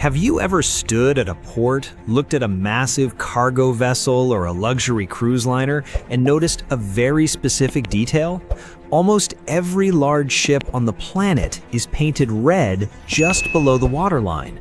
Have you ever stood at a port, looked at a massive cargo vessel or a luxury cruise liner, and noticed a very specific detail? Almost every large ship on the planet is painted red just below the waterline.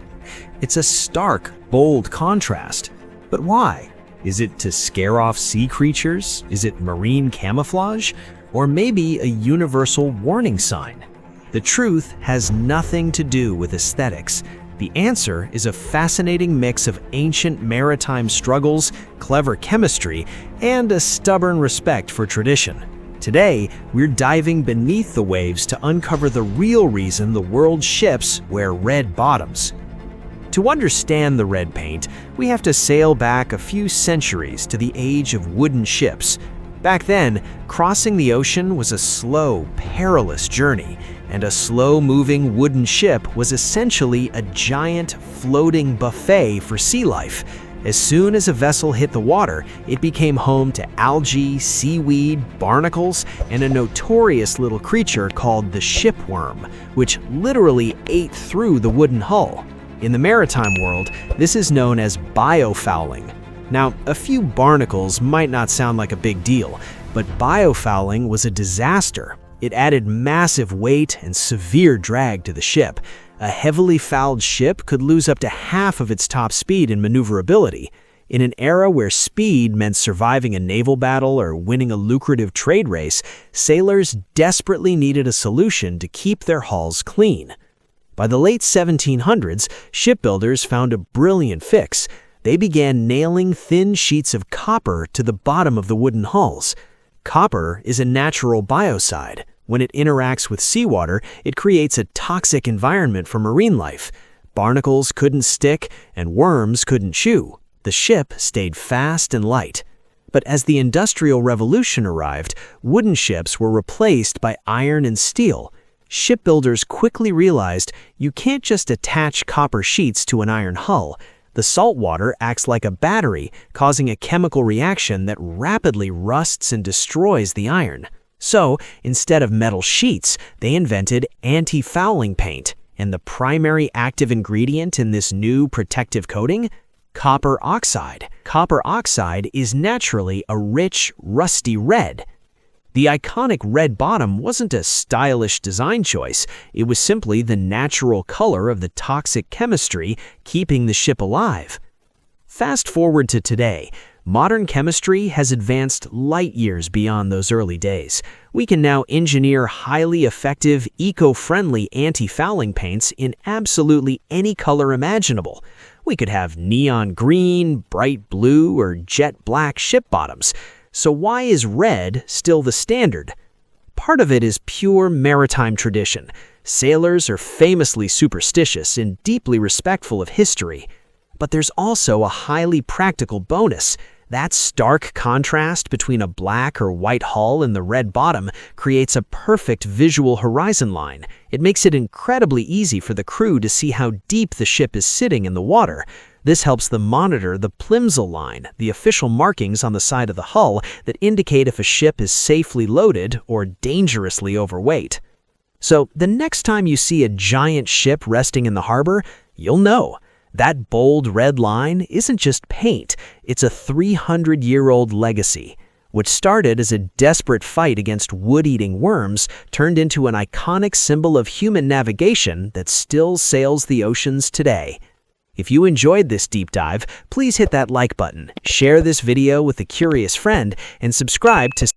It's a stark, bold contrast. But why? Is it to scare off sea creatures? Is it marine camouflage? Or maybe a universal warning sign? The truth has nothing to do with aesthetics. The answer is a fascinating mix of ancient maritime struggles, clever chemistry, and a stubborn respect for tradition. Today, we're diving beneath the waves to uncover the real reason the world's ships wear red bottoms. To understand the red paint, we have to sail back a few centuries to the age of wooden ships. Back then, crossing the ocean was a slow, perilous journey, and a slow-moving wooden ship was essentially a giant, floating buffet for sea life. As soon as a vessel hit the water, it became home to algae, seaweed, barnacles, and a notorious little creature called the shipworm, which literally ate through the wooden hull. In the maritime world, this is known as biofouling. Now, a few barnacles might not sound like a big deal, but biofouling was a disaster. It added massive weight and severe drag to the ship. A heavily fouled ship could lose up to half of its top speed and maneuverability. In an era where speed meant surviving a naval battle or winning a lucrative trade race, sailors desperately needed a solution to keep their hulls clean. By the late 1700s, shipbuilders found a brilliant fix. They began nailing thin sheets of copper to the bottom of the wooden hulls. Copper is a natural biocide. When it interacts with seawater, it creates a toxic environment for marine life. Barnacles couldn't stick, and worms couldn't chew. The ship stayed fast and light. But as the Industrial Revolution arrived, wooden ships were replaced by iron and steel. Shipbuilders quickly realized you can't just attach copper sheets to an iron hull. The salt water acts like a battery, causing a chemical reaction that rapidly rusts and destroys the iron. So, instead of metal sheets, they invented anti-fouling paint. And the primary active ingredient in this new protective coating? Copper oxide. Copper oxide is naturally a rich, rusty red. The iconic red bottom wasn't a stylish design choice. It was simply the natural color of the toxic chemistry keeping the ship alive. Fast forward to today. Modern chemistry has advanced light years beyond those early days. We can now engineer highly effective, eco-friendly anti-fouling paints in absolutely any color imaginable. We could have neon green, bright blue, or jet black ship bottoms. So why is red still the standard? Part of it is pure maritime tradition. Sailors are famously superstitious and deeply respectful of history. But there's also a highly practical bonus. That stark contrast between a black or white hull and the red bottom creates a perfect visual horizon line. It makes it incredibly easy for the crew to see how deep the ship is sitting in the water. This helps them monitor the plimsoll line, the official markings on the side of the hull that indicate if a ship is safely loaded or dangerously overweight. So the next time you see a giant ship resting in the harbor, you'll know. That bold red line isn't just paint, it's a 300-year-old legacy. What started as a desperate fight against wood-eating worms turned into an iconic symbol of human navigation that still sails the oceans today. If you enjoyed this deep dive, please hit that like button, share this video with a curious friend, and subscribe to